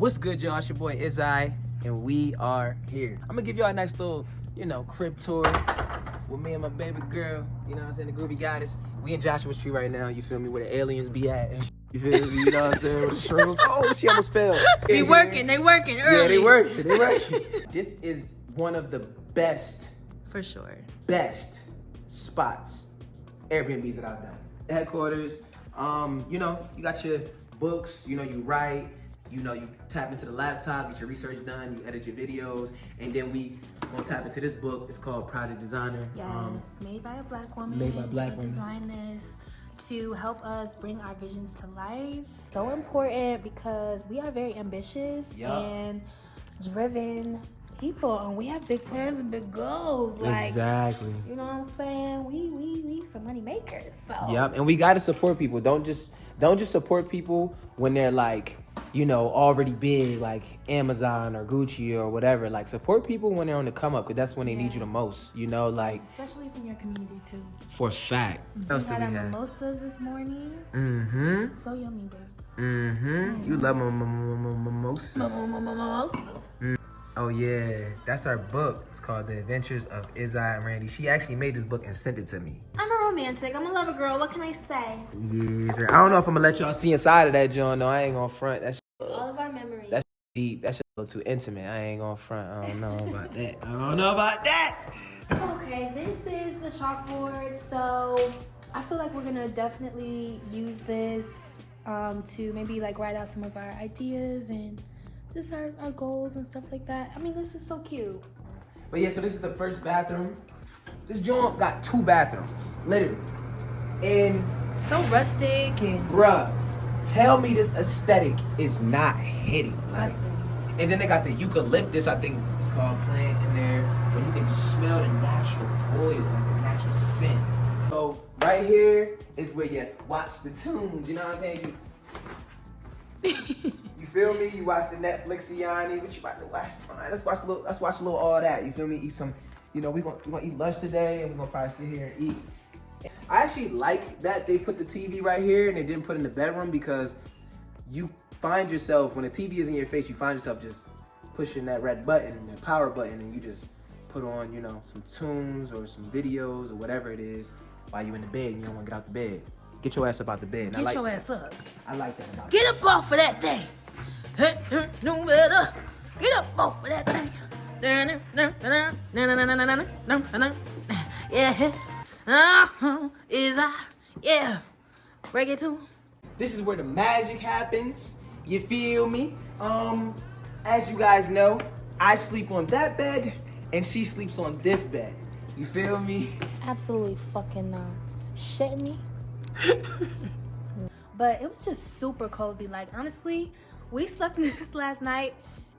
What's good, y'all? It's your boy Izzeye, and we are here. I'm gonna give y'all a nice little, crib tour with me and my baby girl. You know what I'm saying? The groovy goddess. We in Joshua's Tree right now. You feel me? Where the aliens be at? And you feel me? You know what I'm saying? With the shrooms. Oh, she almost fell. They working early. Yeah, they working. This is one of the best, for sure, spots, Airbnbs that I've done. Headquarters. You got your books. You write. You tap into the laptop, get your research done, you edit your videos, and then we gonna tap into this book. It's called Project Designer. Yes, made by a black woman. Made by a black she woman. designed this to help us bring our visions to life. So important because we are very ambitious and driven people, and we have big plans and big goals. Exactly. You know what I'm saying? We some money makers. So. Yep, and we gotta support people. Don't just support people when they're already big, like Amazon or Gucci or whatever. Like, support people when they're on the come up, because that's when they need you the most. Especially from your community too. For a fact. What else do we had have? mimosas this morning. Mm-hmm. So yummy, baby. Mm-hmm. You love mimosas. Mimosas. Oh yeah, that's our book. It's called The Adventures of Izzeye and Randi. She actually made this book and sent it to me. I'm a romantic. I'm a lover girl. What can I say? Yes, sir. I don't know if I'm gonna let y'all see inside of that joint. No, I ain't gonna front. That's All of our memories. That's deep. That's a little too intimate. I ain't gonna front. I don't know about that. Okay, this is the chalkboard. So I feel like we're gonna definitely use this to maybe write out some of our ideas and just our goals and stuff like that. I mean, this is so cute. But yeah, so this is the first bathroom. This joint got 2 bathrooms, literally. And So rustic and bruh, tell me this aesthetic is not hitting. And then they got the eucalyptus, I think it's called, plant in there, where you can just smell the natural oil, like the natural scent. So right here is where you watch the tunes, you know what I'm saying? You feel me? You watch the Netflix, Yanni, what you about to watch tonight? Let's watch a little all that. You feel me? Eat some, we gonna eat lunch today, and we're gonna probably sit here and eat. I actually like that they put the TV right here and they didn't put it in the bedroom, because you find yourself, when the TV is in your face, you find yourself just pushing that red button, that power button, and you just put on, some tunes or some videos or whatever it is while you're in the bed and you don't want to get out the bed. Get your ass up out the bed. get your ass up. I like that about Get up off of that thing. No matter. Get up off of that thing. Yeah. Yeah. Break it too. This is where the magic happens. You feel me? As you guys know, I sleep on that bed and she sleeps on this bed. You feel me? Absolutely fucking shitting me. But it was just super cozy. Honestly, we slept in this last night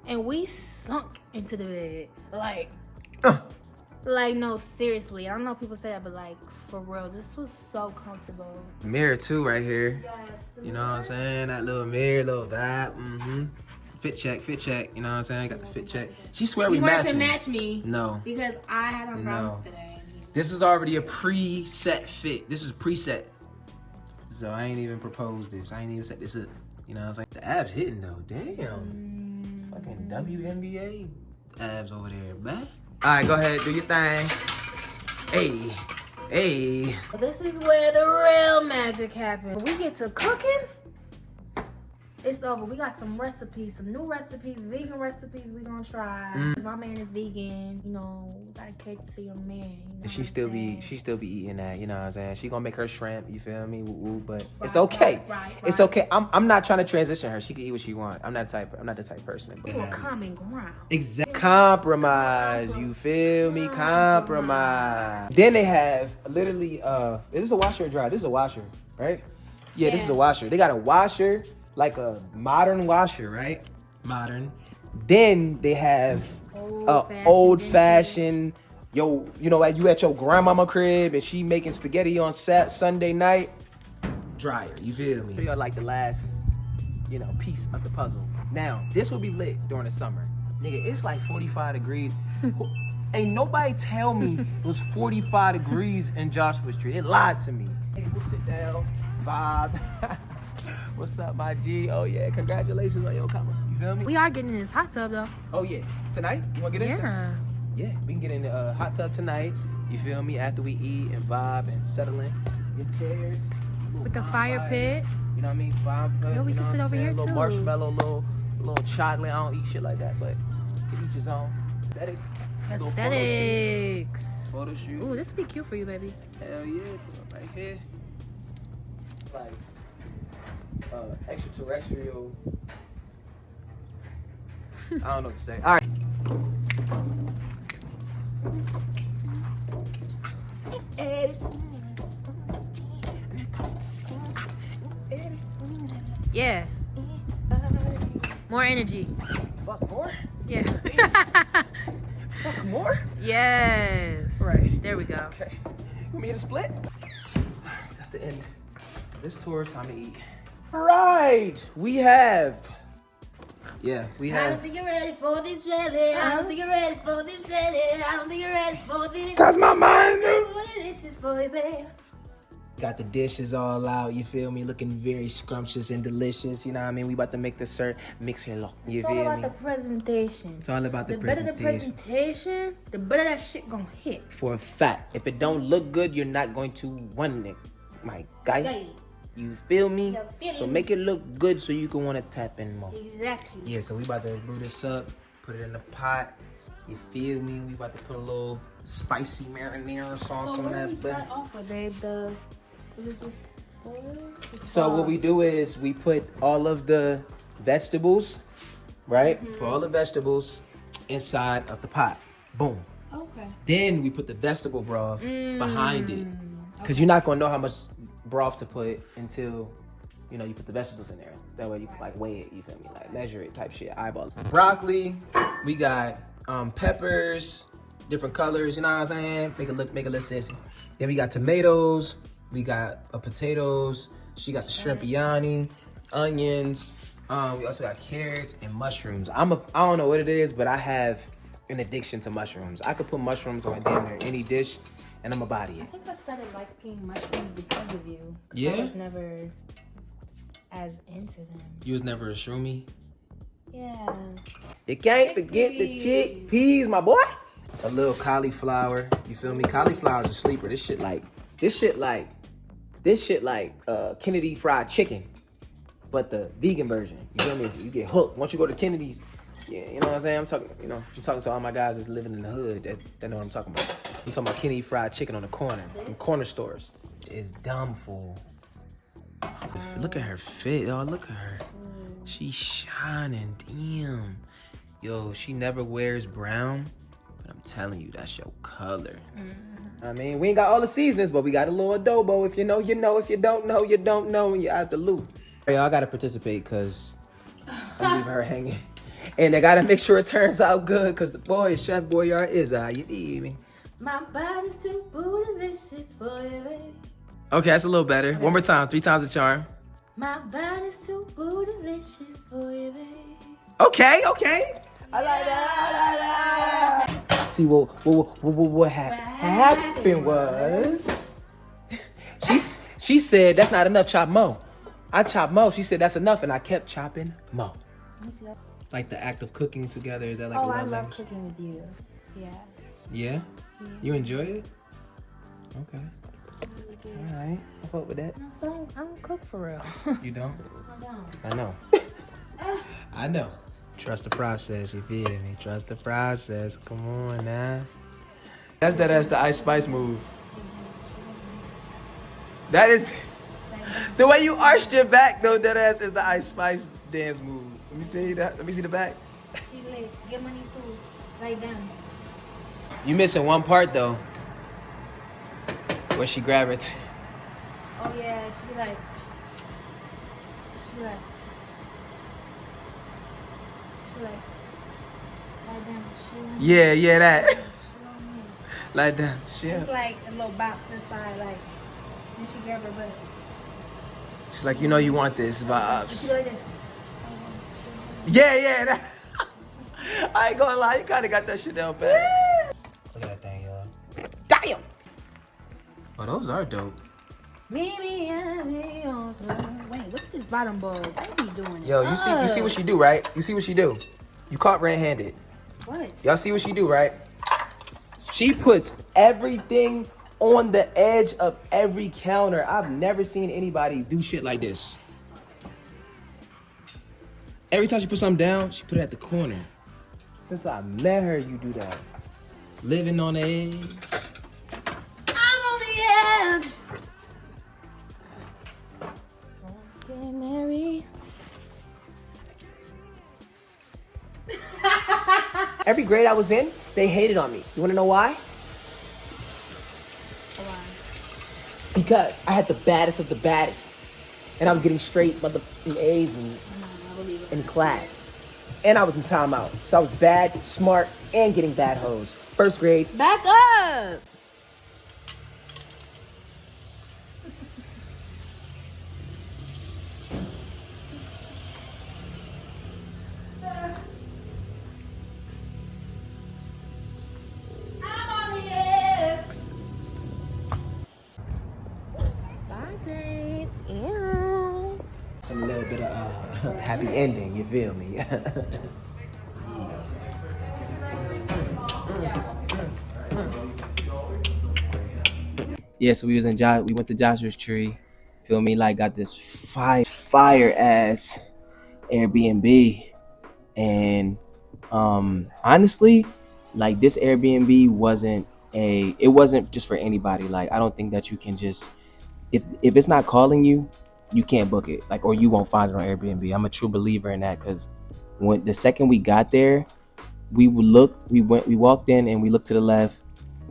and we sunk into the bed. No, seriously. I don't know if people say that, but for real, this was so comfortable. Mirror too right here. Yes. You know what I'm saying? That little mirror, little vibe. Mm-hmm. Fit check. You know what I'm saying? Got the fit check. She swear we matched. You wanted to match me. No. Because I had on browns today. This was already a preset fit. This is preset. So I ain't even proposed this. I ain't even set this up. You know what I'm saying? The abs hitting though. Damn. Fucking WNBA abs over there, man. All right, go ahead. Do your thing. Hey. This is where the real magic happens. When we get to cooking, it's over. We got some recipes, some new recipes, vegan recipes we gonna try. My man is vegan, we gotta cater to your man. And she still be eating that, you know what I'm saying? She gonna make her shrimp, you feel me? But it's okay. Right. It's okay. I'm not trying to transition her. She can eat what she want. I'm not the type person. But Common ground. Exactly. Compromise. You feel me? Compromise. Then they have literally is this a washer or dry? This is a washer, right? Yeah, this is a washer. They got a washer, like a modern washer, right? Modern. Then they have old-fashioned, you at your grandmama crib and she making spaghetti on Sunday night, dryer, you feel me? You're like the last, piece of the puzzle. Now, this will be lit during the summer. Nigga, it's like 45 degrees. Ain't nobody tell me it was 45 degrees in Joshua Street. It lied to me. Hey, we'll sit down, vibe. What's up, my G? Oh yeah, congratulations on your coming. You feel me? We are getting in this hot tub though. Oh yeah, tonight you wanna get in? Yeah. Yeah, we can get in the hot tub tonight. You feel me? After we eat and vibe and settle in, get chairs. With the fire pit. You know what I mean? Fire pit. Yo, we you can know sit what I'm over saying? here Little too. Marshmallow, little chocolate. I don't eat shit like that, but to each his own. Aesthetic. Little Aesthetics. Photo shoot. Ooh, this would be cute for you, baby. Hell yeah, right here. Like extraterrestrial. I don't know what to say. All right. Yeah. More energy. Fuck more? Yeah. Fuck more? Yes. Right. There we go. Okay. You want me to split? That's the end of this tour. Time to eat. Right. We have. Yeah, we I don't have. think you're ready for this jelly. I don't think you're ready for this jelly. I don't think you're ready for this. Cause my mind's This is for you, babe. got the dishes all out, you feel me? Looking very scrumptious and delicious, you know what I mean? We about to make dessert mixer, you It's all feel about me? the presentation. It's all about the better the presentation. presentation, the better that shit gonna hit. For a fact, if it don't look good, you're not going to want it, my guy. Guy. You feel me? You feel So me? make it look good so you can want to tap in more. Exactly. Yeah, so we about to glue this up, put it in the pot. You feel me? We about to put a little spicy marinara sauce So on what do that. we But start off with, babe? Is it this bowl? so what we do is we put all of the vegetables, right? Put all the vegetables inside of the pot. Boom. Okay. Then we put the vegetable broth behind it. Because you're not going to know how much broth to put until, you know, you put the vegetables in there. That way you can like weigh it, you feel me? Like measure it type shit, eyeball it. Broccoli, we got peppers, different colors, you know what I'm saying? Make it look sissy. Then we got tomatoes, we got potatoes, she got the shrimp biryani, onions, we also got carrots and mushrooms. I don't know what it is, but I have an addiction to mushrooms. I could put mushrooms on damn near any dish and I'm a body I it. think I started liking mushrooms because of you. Yeah? I was never as into them. You was never a shroomy? Yeah. You can't forget the chickpeas, my boy. A little cauliflower, you feel me? Cauliflower's a sleeper. This shit like Kennedy fried chicken, but the vegan version. You feel me? You get hooked once you go to Kennedy's. Yeah, you know what I'm saying? I'm talking to all my guys that's living in the hood that know what I'm talking about. I'm talking about Kennedy fried chicken on the corner, in corner stores. It's dumb fool. Look at her fit, y'all. Look at her. She's shining, damn. Yo, she never wears brown, but I'm telling you, that's your color. I mean, we ain't got all the seasonings, but we got a little adobo. If you know, you know. If you don't know, you don't know, and you're out the loop. Hey, y'all gotta participate, cause I'm leaving her hanging. And I gotta make sure it turns out good, cause the boy is Chef Boyard Izzeye, you feel me? My body's too bootylicious for you, babe. Okay, that's a little better. One more time, 3 times the charm. My body's too bootylicious for you, babe. Okay. I like that. See, what happened was, she said that's not enough. Chop more. I chopped more. She said that's enough, and I kept chopping more. Let me see that. Like the act of cooking together, is that like a Oh, love I love language? cooking with you. Yeah. Yeah? You enjoy it? Okay. All right. I fuck with that. No, 'cause I don't cook for real. You don't? I don't. I know. I know. Trust the process, you feel me? Trust the process. Come on now. That's the Ice Spice move. That is the way you arched your back though, that ass is the Ice Spice dance move. Let me see that. Let me see the back. She like, get money too. Like them. You missing one part though. Where she grab it. Oh yeah, she be like, like them. Yeah, that. She on me. Like that. Shit. It's like a little bounce inside, like when she grab her butt. She's like, you know you want this She vibes. like this. Yeah. That. I ain't gonna lie, you kinda got that shit down pat. Look at that thing, y'all. Damn! Oh, those are dope. Mimi and me also. Wait, look at this bottom bulb. They be doing it. Yo, you see what she do, right? You see what she do? You caught red-handed. What? Y'all see what she do, right? She puts everything on the edge of every counter. I've never seen anybody do shit like this. Every time she put something down, she put it at the corner. Since I met her, you do that. Living on the edge. I'm on the edge. Let's get married. Every grade I was in, they hated on me. You wanna know why? Why? Because I had the baddest of the baddest. And I was getting straight motherfucking A's in class. And I was in timeout. So I was bad, smart, and getting bad hoes. First grade. Back up. I'm on the edge. Spa date. Ew. Some little bit of happy ending, you feel me? Yeah, so we went to Joshua's tree. Feel me? Like got this fire ass Airbnb. And honestly, like this Airbnb wasn't just for anybody. Like I don't think that you can just if it's not calling you, you can't book it. Like or you won't find it on Airbnb. I'm a true believer in that because when the second we got there, we walked in and we looked to the left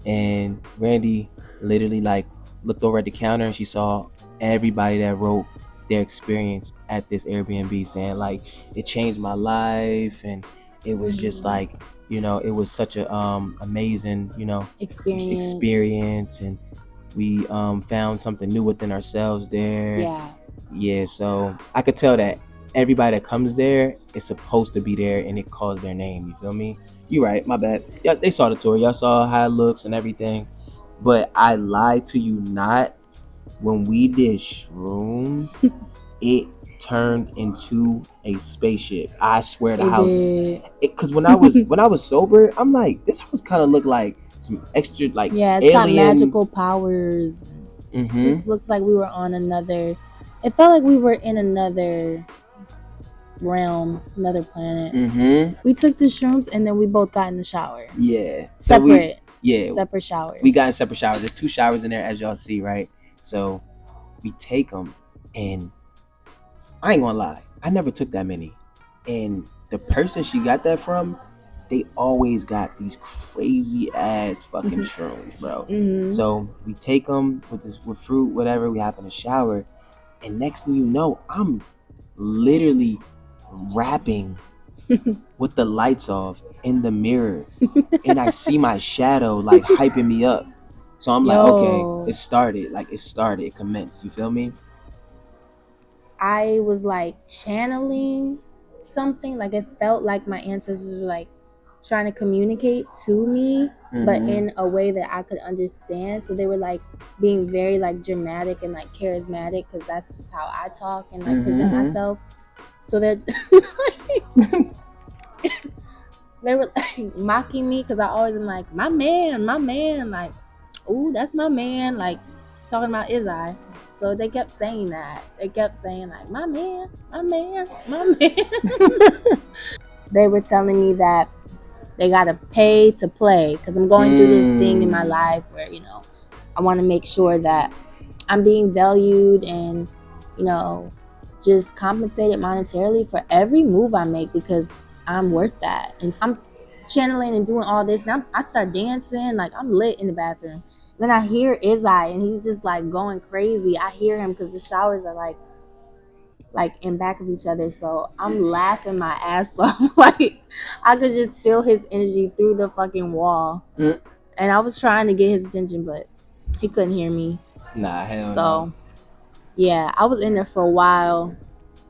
and Randi literally like looked over at the counter and she saw everybody that wrote their experience at this Airbnb saying like it changed my life and it was just like, you know, it was such a amazing, you know, experience and we found something new within ourselves there. Yeah, so I could tell that everybody that comes there is supposed to be there and it calls their name, you feel me? You right, my bad. Yeah, they saw the tour. Y'all saw how it looks and everything. But I lied to you not. When we did Shrooms, it turned into a spaceship. I swear the house. Because when I was sober, I'm like, this house kind of looked like some extra like it's alien. got magical powers. Just looks like we were on another. It felt like we were in another realm, another planet. We took the shrooms and then we both got in the shower. Yeah, separate showers. We got in separate showers. There's 2 showers in there, as y'all see, right? So we take them, and I ain't gonna lie, I never took that many. And the person she got that from, they always got these crazy ass fucking shrooms, bro. So we take them with fruit, whatever. We hop in the shower, and next thing you know, I'm literally rapping with the lights off in the mirror and I see my shadow like hyping me up. So I'm like, okay, it commenced, you feel me? I was like channeling something, like it felt like my ancestors were like trying to communicate to me, but in a way that I could understand. So they were like being very like dramatic and like charismatic because that's just how I talk and like present myself. So they're they were like mocking me because I always am like, my man, like, ooh, that's my man, like talking about Izzeye. So they kept saying that. They kept saying like, my man. They were telling me that they gotta pay to play because I'm going through this thing in my life where, you know, I want to make sure that I'm being valued and, you know, just compensated monetarily for every move I make because I'm worth that. And so I'm channeling and doing all this and I start dancing, like I'm lit in the bathroom. Then I hear Izzeye and he's just like going crazy. I hear him because the showers are like in back of each other. So I'm laughing my ass off. Like I could just feel his energy through the fucking wall. And I was trying to get his attention, but he couldn't hear me. Nah, hell so no. Yeah, I was in there for a while.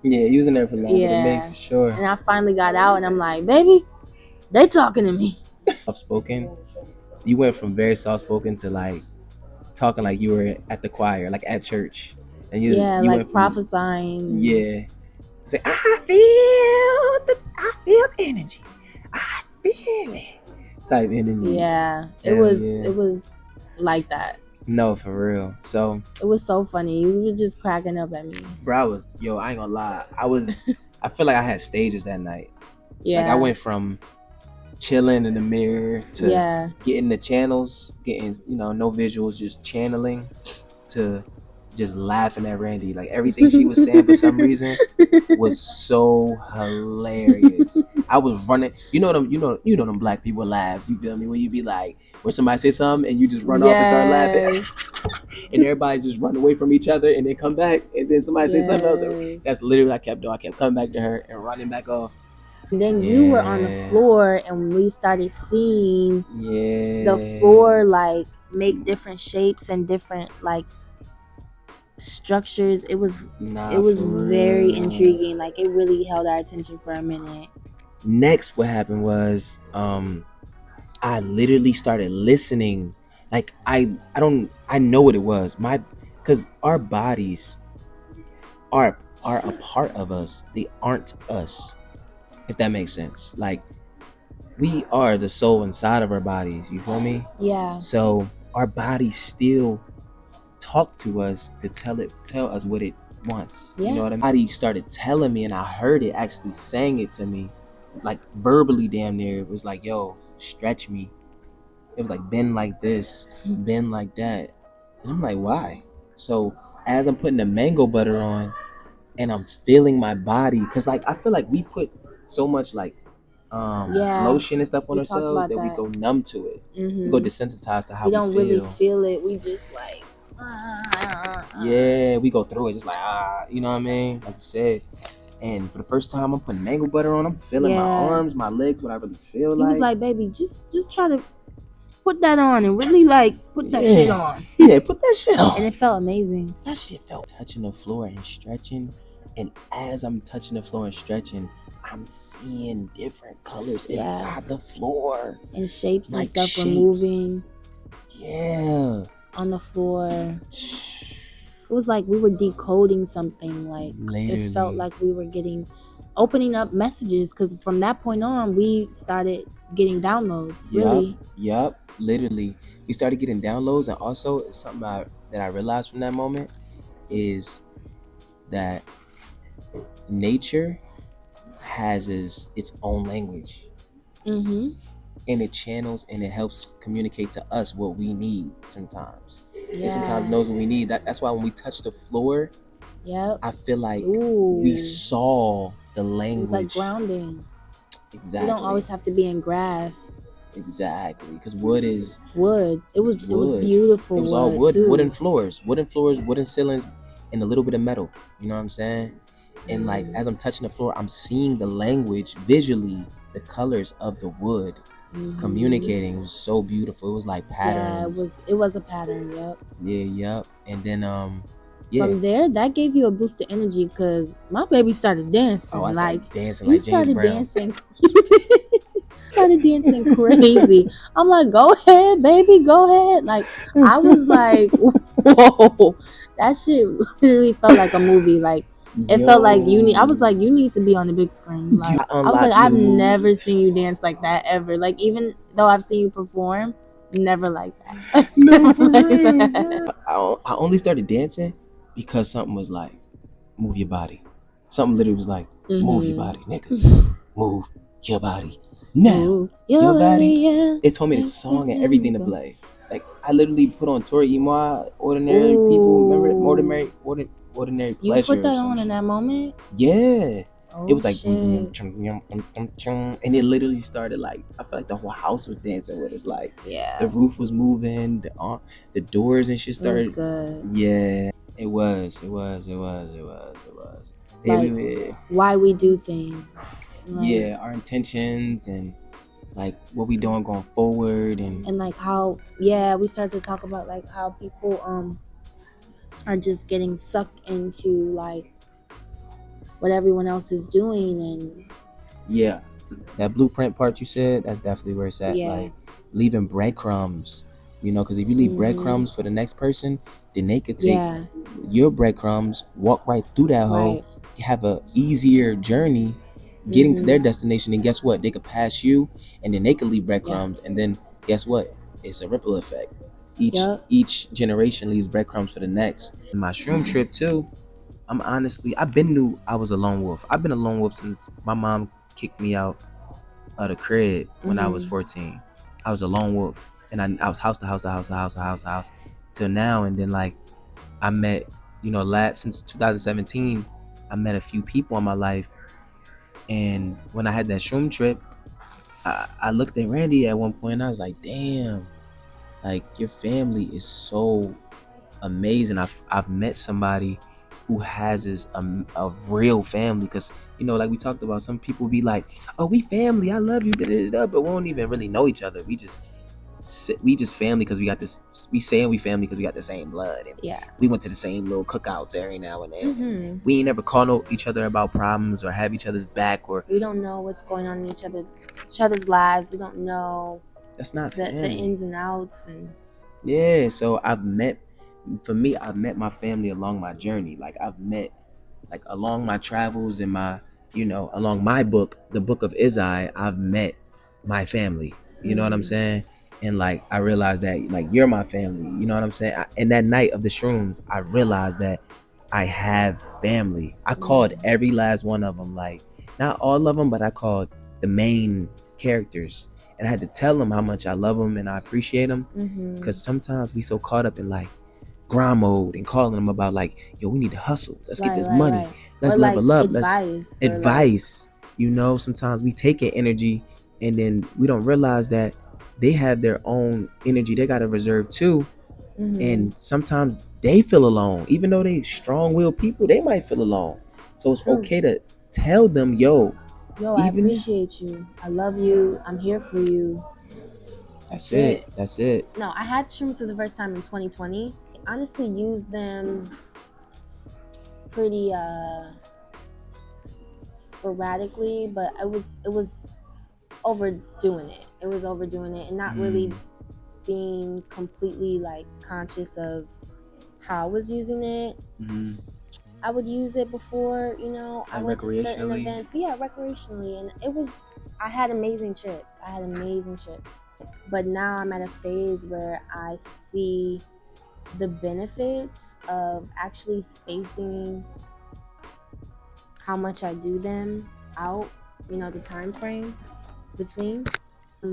Yeah, you was in there for longer than me, for sure. And I finally got out and I'm like, baby, they talking to me. Soft spoken. You went from very soft spoken to talking like you were at the choir, like at church, and you like went from, prophesying. yeah. It's like, I feel energy. I feel it. Type energy. Yeah, Hell it was like that. No, for real. So it was so funny. You were just cracking up at me. Bro, I ain't gonna lie. I feel like I had stages that night. Yeah. Like I went from chilling in the mirror to getting the channels, getting, no visuals, just channeling, to just laughing at Randi. Like everything she was saying for some reason was so hilarious. I was running, them black people laughs, you feel me? When you be like, where somebody say something and you just run off and start laughing. And everybody just run away from each other and then come back and then somebody say something else. That's literally what I kept doing. I kept coming back to her and running back off. And then you were on the floor and we started seeing the floor like make different shapes and different like structures. It was very intriguing. Like it really held our attention for a minute. Next, what happened was I literally started listening. Like I know what it was. Because our bodies are a part of us. They aren't us, if that makes sense. Like we are the soul inside of our bodies. You feel me? Yeah. So our bodies still talk to us to tell us what it wants. Yeah. You know what I mean? Body started telling me, and I heard it actually saying it to me, like verbally, damn near. It was like, yo, stretch me. It was like, bend like this, bend like that. And I'm like, why? So as I'm putting the mango butter on and I'm feeling my body, because like I feel like we put so much like lotion and stuff on ourselves that we go numb to it. We go desensitized to how we don't really feel it. We just like we go through it just like you know what I mean? Like you said. And for the first time I'm putting mango butter on, I'm feeling my arms, my legs, what I really feel like. He was like, baby, just try to put that on and really like put that shit on. Yeah, put that shit on. And it felt amazing. That shit felt touching the floor and stretching. And as I'm touching the floor and stretching, I'm seeing different colors inside the floor. And shapes like and stuff were moving. Yeah. On the floor. It was like we were decoding something. Like literally. It felt like we were opening up messages, because from that point on we started getting downloads. Really. Yep. Literally, we started getting downloads, and also it's something that I realized from that moment is that nature has its own language, and it channels and it helps communicate to us what we need sometimes. It sometimes knows what we need. That's why when we touch the floor, I feel like we saw the language. It was like grounding. Exactly. You don't always have to be in grass. Exactly, because wood. It was beautiful. It was all wood, too. Wooden floors, wooden ceilings, and a little bit of metal. You know what I'm saying? And like as I'm touching the floor, I'm seeing the language visually, the colors of the wood communicating. It was so beautiful. It was like patterns. Yeah, it was a pattern. Yep. Yep. And then from there, that gave you a boost of energy, because my baby started dancing. Oh, I started like dancing like James Brown. Dancing. Started dancing crazy. I'm like, go ahead, baby, go ahead. Like I was like, whoa, that shit literally felt like a movie. Like it felt like I was like, you need to be on the big screen. Like I was like, I've never seen you dance like that ever. Like even though I've seen you perform, never like that. No, for real. I only started dancing because something was like, move your body. Something literally was like, move your body, nigga. Move your body. Now, your body. Yeah. It told me the song and everything to play. Like I literally put on Tori Imoa, Ordinary People. Remember that? Ordinary Pleasure. You put that on in that moment? Yeah. It was like, and it literally started like, I feel like the whole house was dancing with us. Like, the roof was moving, the doors and shit started. It was good. Yeah, it was. Like, why we do things. Like, our intentions and like what we doing going forward, and like how we started to talk about like how people are just getting sucked into like what everyone else is doing. And that blueprint part you said, that's definitely where it's at. Like leaving breadcrumbs You know, because if you leave breadcrumbs for the next person, then they could take Yeah. your breadcrumbs, walk right through that hole, Right. have a easier journey getting to their destination. And guess what? They could pass you, and then they could leave breadcrumbs, and then guess what? It's a ripple effect. Each generation leaves breadcrumbs for the next. My shroom trip too. Knew I was a lone wolf. I've been a lone wolf since my mom kicked me out of the crib when I was 14. I was a lone wolf, and I was house to house to house to house to house to house till now. And then like I met, since 2017, I met a few people in my life. And when I had that shroom trip, I looked at Randy at one point and I was like, damn, like your family is so amazing. I've met somebody who has a real family, because like we talked about, some people be like, oh, we family, I love you, but we don't even really know each other. We just family because we got this. We saying we family because we got the same blood, and we went to the same little cookouts every now and then. We ain't never call each other about problems or have each other's back, or we don't know what's going on in each other's lives. We don't know that's not the ins and outs. And so I've met my family along my journey. Like I've met, like along my travels and my, along my book, the book of Izzeye, I've met my family. You know what I'm saying? And like I realized that like you're my family. You know what I'm saying? And that night of the shrooms, I realized that I have family. I called every last one of them, like not all of them, but I called the main characters, and I had to tell them how much I love them and I appreciate them, because sometimes we so caught up in like grind mode and calling them about like, yo, we need to hustle. Let's get this money. Let's level up. Advice. Sometimes we take an energy and then we don't realize that they have their own energy they got to reserve too. And sometimes they feel alone. Even though they strong-willed people, they might feel alone. So it's okay to tell them, yo, I appreciate you. I love you. I'm here for you. That's it. No, I had shrooms for the first time in 2020. I honestly used them pretty sporadically, but it was overdoing it. It was overdoing it and not really being completely like conscious of how I was using it. I would use it before, I went to certain events. Yeah, recreationally. And I had amazing trips. But now I'm at a phase where I see the benefits of actually spacing how much I do them out, the time frame between.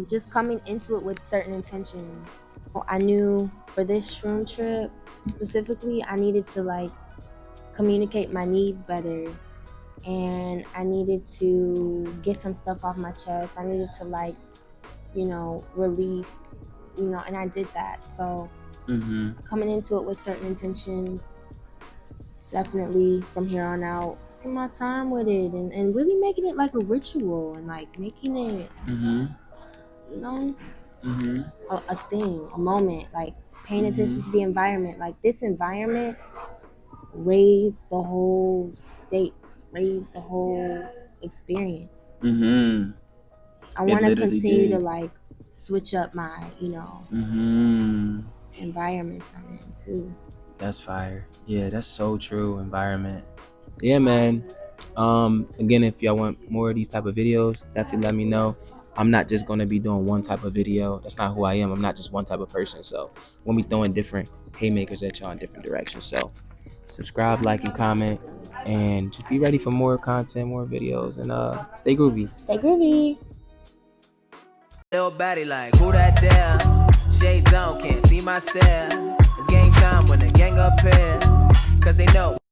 Just coming into it with certain intentions. I knew for this shroom trip specifically, I needed to like communicate my needs better, and I needed to get some stuff off my chest. I needed to like, release, and I did that. So coming into it with certain intentions, definitely from here on out, taking my time with it and really making it like a ritual and like making it, a thing, a moment, like paying attention to the environment. Like this environment raised the whole states, raised the whole experience. I want to continue to like switch up my, environments I'm in too. That's fire. Yeah, that's so true. Environment. Yeah, man. Again, if y'all want more of these type of videos, definitely let me know. I'm not just gonna be doing one type of video. That's not who I am. I'm not just one type of person. So we'll be throwing different haymakers at y'all in different directions. So subscribe, like, and comment, and just be ready for more content, more videos, and stay groovy. Stay groovy. Little baddie like, who that there? Shades on, can't see my stare. It's game time when the gang appears, cause they know